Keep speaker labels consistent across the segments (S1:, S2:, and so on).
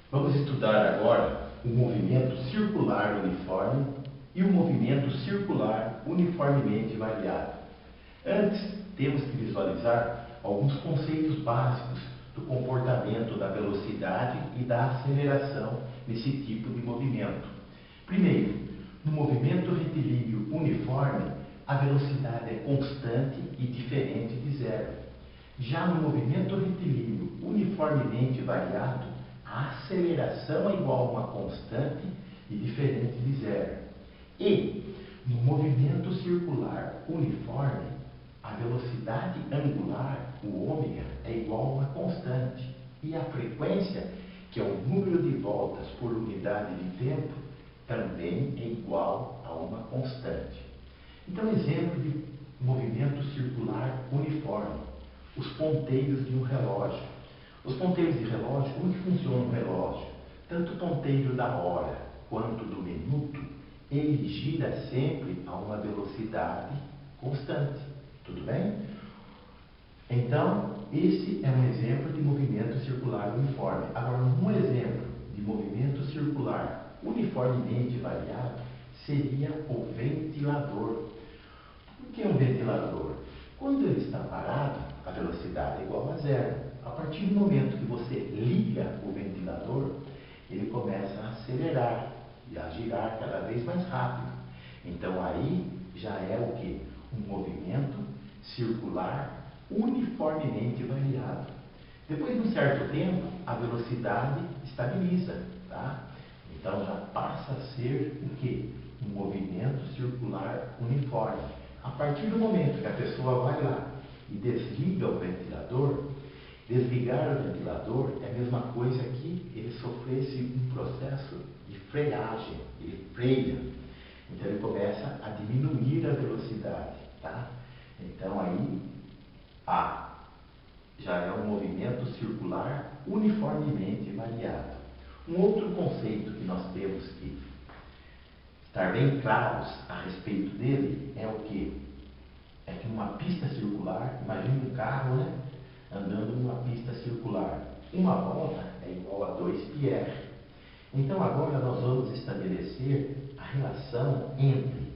S1: Vamos estudar agora o movimento circular uniforme e o movimento circular uniformemente variado. Antes, temos que visualizar alguns conceitos básicos do comportamento da velocidade e da aceleração nesse tipo de movimento. Primeiro, no movimento retilíneo uniforme, a velocidade é constante e diferente de zero. Já no movimento retilíneo uniformemente variado, a aceleração é igual a uma constante e diferente de zero. E, no movimento circular uniforme, a velocidade angular, o ômega, é igual a uma constante. E a frequência, que é o número de voltas por unidade de tempo, também é igual a uma constante. Então, exemplo de movimento circular uniforme. Os ponteiros de um relógio. Os ponteiros de relógio, como que funciona um relógio? Tanto o ponteiro da hora quanto do minuto, ele gira sempre a uma velocidade constante. Tudo bem? Então, esse é um exemplo de movimento circular uniforme. Agora, um exemplo de movimento circular uniformemente variado seria o ventilador. O que é um ventilador? Quando ele está parado, a velocidade é igual a zero. A partir do momento que você liga o ventilador, ele começa a acelerar e a girar cada vez mais rápido. Então aí já é o que? Um movimento circular uniformemente variado. Depois de um certo tempo, a velocidade estabiliza, tá? Então já passa a ser o que? Um movimento circular uniforme. A partir do momento que a pessoa vai lá e desliga o ventilador, desligar o ventilador é a mesma coisa que ele sofresse um processo de freagem, ele freia. Então ele começa a diminuir a velocidade, tá? Então aí já é um movimento circular uniformemente variado. Um outro conceito que nós temos que estar bem claros a respeito dele é o que? É que numa pista circular, imagine um carro, né? Andando numa pista circular. Uma volta é igual a 2πr. Então agora nós vamos estabelecer a relação entre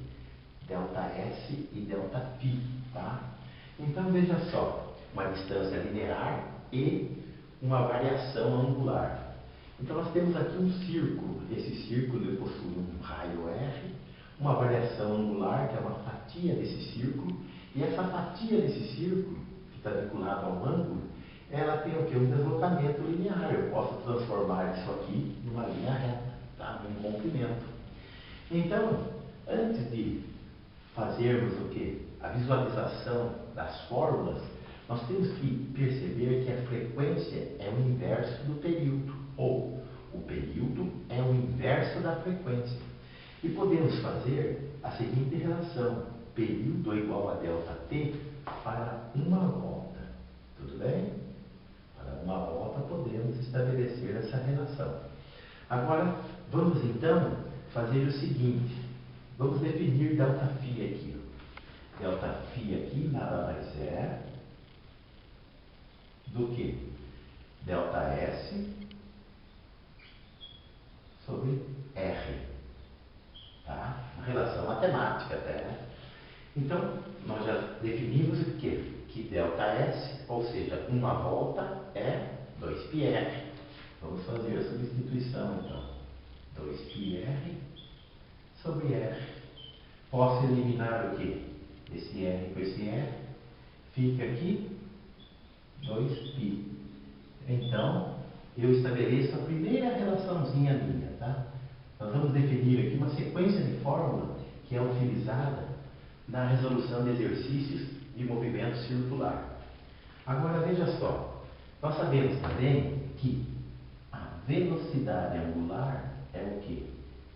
S1: ΔS e ΔΦ, tá? Então veja só, uma distância linear e uma variação angular. Então nós temos aqui um círculo. Esse círculo ele possui um raio R, uma variação angular, que é uma fatia desse círculo, e essa fatia desse círculo, que está vinculada ao ângulo, ela tem o quê? Um deslocamento linear. Eu posso transformar isso aqui numa linha reta, tá? Num comprimento. Então, antes de fazermos o quê? A visualização das fórmulas, nós temos que perceber que a frequência é o inverso do período, ou o período é o inverso da frequência. E podemos fazer a seguinte relação: período é igual a ΔT para uma volta. Tudo bem? Para uma volta podemos estabelecer essa relação. Agora, vamos então fazer o seguinte: vamos definir ΔΦ aqui. ΔΦ aqui nada mais é do que ΔS sobre R. Tá? Uma relação matemática até, né? Então, nós já definimos o quê? Que ΔS, ou seja, uma volta é 2πr. Vamos fazer a substituição, então. 2πr sobre R. Posso eliminar o quê? Esse R com esse R. Fica aqui 2π. Então, eu estabeleço a primeira relaçãozinha minha, tá? Nós vamos definir aqui uma sequência de fórmula que é utilizada na resolução de exercícios de movimento circular. Agora, veja só. Nós sabemos também que a velocidade angular é o quê?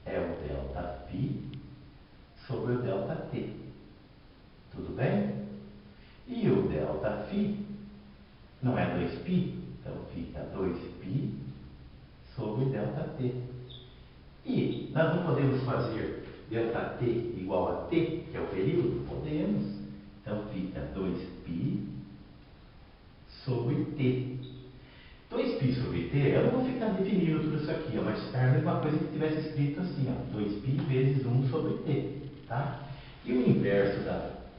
S1: É o ΔΦ sobre o ΔT. Tudo bem? E o ΔΦ não é 2π, então fica 2π sobre ΔT. E nós não podemos fazer ΔT igual a T, que é o período? Podemos. Então fica 2π sobre T. 2π sobre t, eu não vou ficar definindo tudo isso aqui, ó, mas é a mesma coisa que tivesse escrito assim, ó, 2π vezes 1 sobre t, tá? E o inverso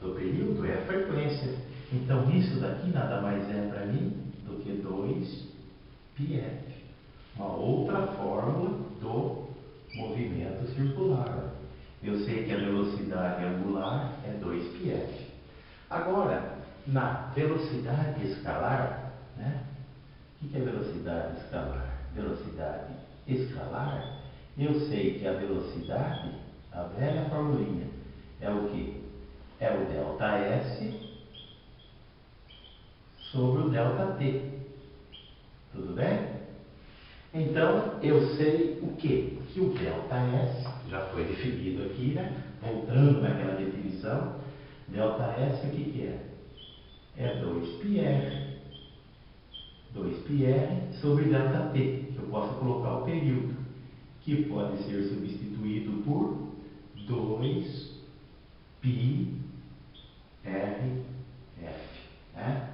S1: do período é a frequência. Então, isso daqui nada mais é para mim do que 2πf. Uma outra fórmula do movimento circular. Eu sei que a velocidade angular é 2πf. Agora, na velocidade escalar, né? O que é velocidade escalar? Velocidade escalar, eu sei que a velocidade, a velha formulinha, é o quê? É o ΔS sobre o ΔT. Tudo bem? Então, eu sei o quê? Que o ΔS, já foi definido aqui, né? Voltando naquela definição, ΔS o que é? É 2πr sobre ΔT, que eu posso colocar o período, que pode ser substituído por 2πrf, né?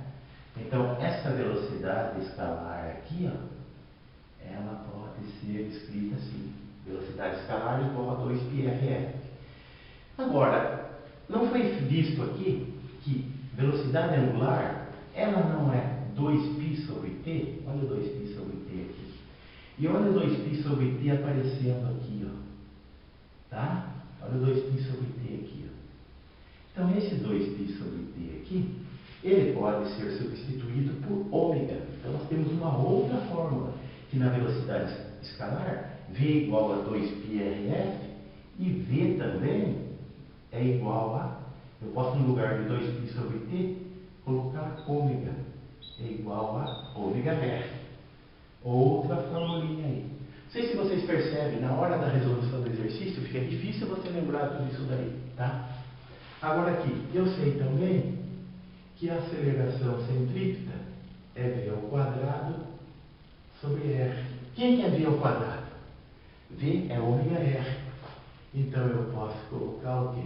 S1: Então, essa velocidade escalar aqui, ó, ela pode ser escrita assim: velocidade escalar igual a 2πrf. Agora, não foi visto aqui que velocidade angular, ela não é 2π sobre t? Olha o 2π sobre t aqui. E olha o 2π sobre t aparecendo aqui, ó. Tá? Olha o 2π sobre t aqui, ó. Então, esse 2π sobre t aqui, ele pode ser substituído por ômega. Então, nós temos uma outra fórmula, que na velocidade escalar, v igual a 2πrf, e v também é igual a, eu posso no lugar de 2π sobre t, colocar ômega, é igual a ômega r. Outra formulinha aí. Não sei se vocês percebem, na hora da resolução do exercício, fica difícil você lembrar tudo isso daí, tá? Agora aqui, eu sei também que a aceleração centrípeta é v ao quadrado sobre r. Quem que é v ao quadrado? V é ômega r. Então eu posso colocar o quê?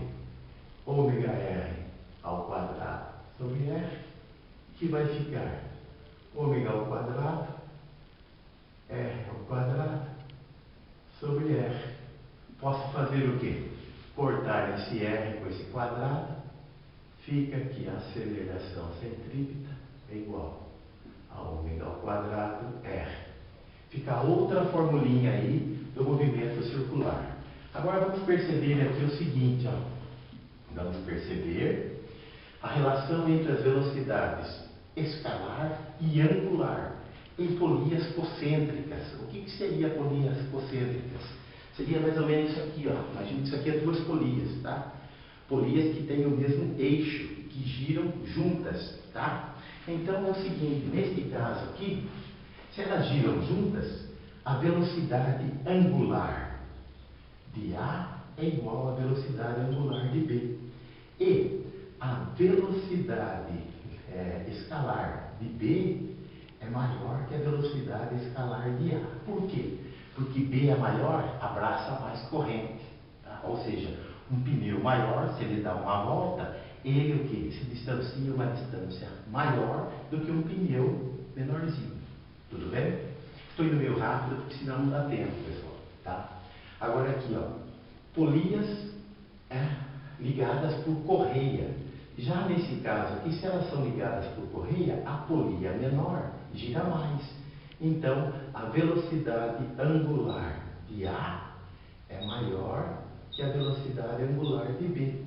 S1: Ômega r ao quadrado sobre r, que vai ficar ômega ao quadrado, r ao quadrado, sobre r. Posso fazer o quê? Cortar esse r com esse quadrado, fica que a aceleração centrípeta é igual a ômega ao quadrado r. Fica outra formulinha aí do movimento circular. Agora vamos perceber aqui o seguinte, ó. Vamos perceber a relação entre as velocidades escalar e angular em polias concêntricas. O que seria polias concêntricas? Seria mais ou menos isso aqui, ó. Imagina que isso aqui é duas polias, tá? Polias que têm o mesmo eixo, que giram juntas, tá? Então é o seguinte, neste caso aqui, se elas giram juntas, a velocidade angular de A é igual à velocidade angular de B. E a velocidade escalar de B é maior que a velocidade escalar de A. Por quê? Porque B é maior, abraça mais corrente. Tá? Ou seja, um pneu maior, se ele dá uma volta, ele o quê? Se distancia uma distância maior do que um pneu menorzinho. Tudo bem? Estou indo meio rápido, porque senão não dá tempo, pessoal. Tá? Agora aqui, ó, polias ligadas por correia. Já nesse caso aqui, se elas são ligadas por correia, a polia menor gira mais. Então, a velocidade angular de A é maior que a velocidade angular de B.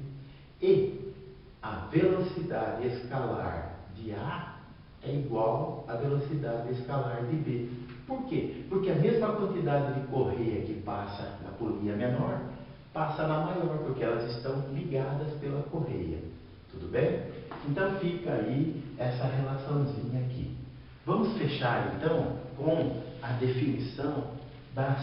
S1: E a velocidade escalar de A é igual à velocidade escalar de B. Por quê? Porque a mesma quantidade de correia que passa na polia menor, passa na maior, porque elas estão ligadas pela correia. Tudo bem? Então fica aí essa relaçãozinha aqui. Vamos fechar então com a definição das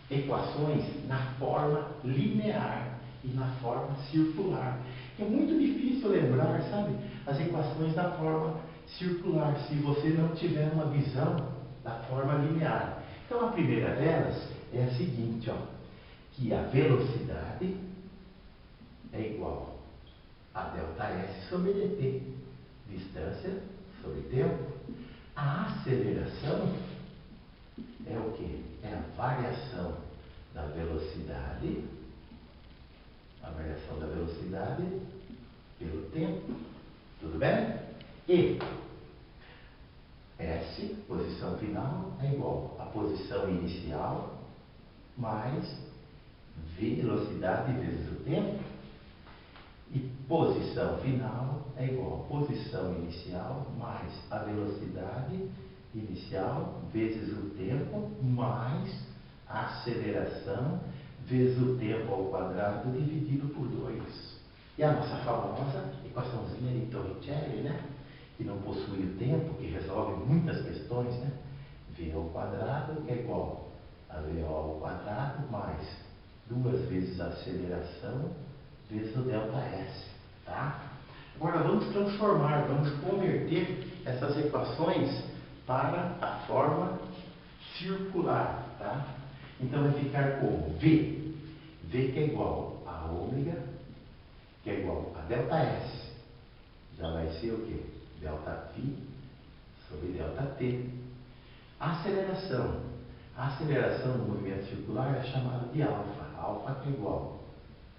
S1: equações na forma linear e na forma circular. É muito difícil lembrar, sabe, as equações da forma circular, se você não tiver uma visão da forma linear. Então a primeira delas é a seguinte, ó, que a velocidade é igual a ΔS sobre dt, distância sobre tempo. A aceleração é o quê? É a variação da velocidade, pelo tempo, tudo bem? E S, posição final, é igual a posição inicial mais velocidade vezes o tempo. E posição final é igual a posição inicial mais a velocidade inicial vezes o tempo mais a aceleração vezes o tempo ao quadrado dividido por 2. E a nossa famosa equaçãozinha de Torricelli, né? Que não possui o tempo, que resolve muitas questões, né? V ao quadrado é igual a VO ao quadrado mais 2 vezes a aceleração vezes o ΔS, tá? Agora vamos transformar, vamos converter essas equações para a forma circular, tá? Então vai ficar como V que é igual a ômega, que é igual a ΔS, já vai ser o quê? ΔΦ sobre ΔT. A aceleração do movimento circular é chamada de alfa. Alfa que é igual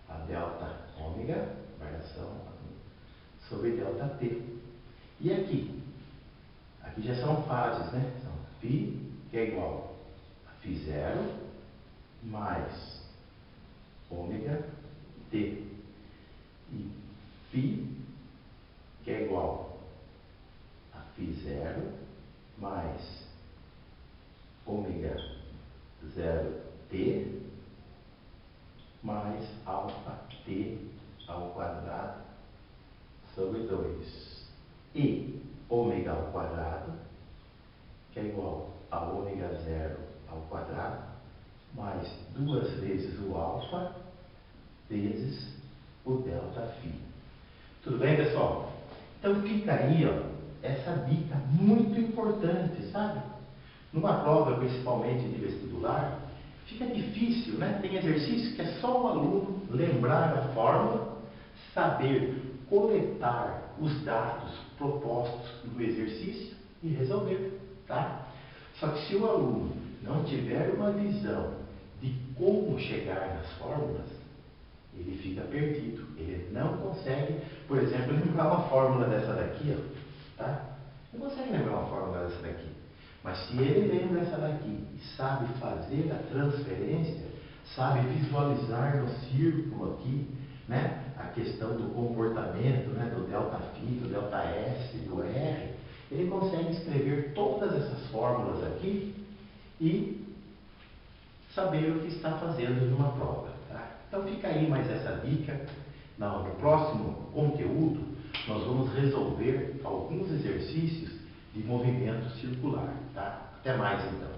S1: a delta ômega, variação sobre ΔT. E aqui? Aqui já são fases, né? São φ, que é igual a φ0 mais ômega t. E φ, que é igual a φ0 mais ômega 0t mais alfa t ao quadrado sobre 2. E ômega ao quadrado, que é igual a ômega 0 ao quadrado, mais 2 vezes o alfa vezes o ΔΦ. Tudo bem, pessoal? Então fica aí, ó, essa dica muito importante, sabe? Numa prova, principalmente de vestibular, fica difícil, né? Tem exercício que é só o aluno lembrar a fórmula, saber coletar os dados propostos no exercício e resolver, tá? Só que se o aluno não tiver uma visão de como chegar nas fórmulas, ele fica perdido. Ele não consegue, por exemplo, lembrar uma fórmula dessa daqui, ó, tá? Não consegue lembrar uma fórmula dessa daqui. Mas se ele lembra essa daqui e sabe fazer a transferência, sabe visualizar no círculo aqui, né, a questão do comportamento, né, do ΔΦ, do ΔS, do R, ele consegue escrever todas essas fórmulas aqui e saber o que está fazendo numa prova. Tá? Então fica aí mais essa dica. No próximo conteúdo, nós vamos resolver alguns exercícios de movimento circular. Tá? Até mais então.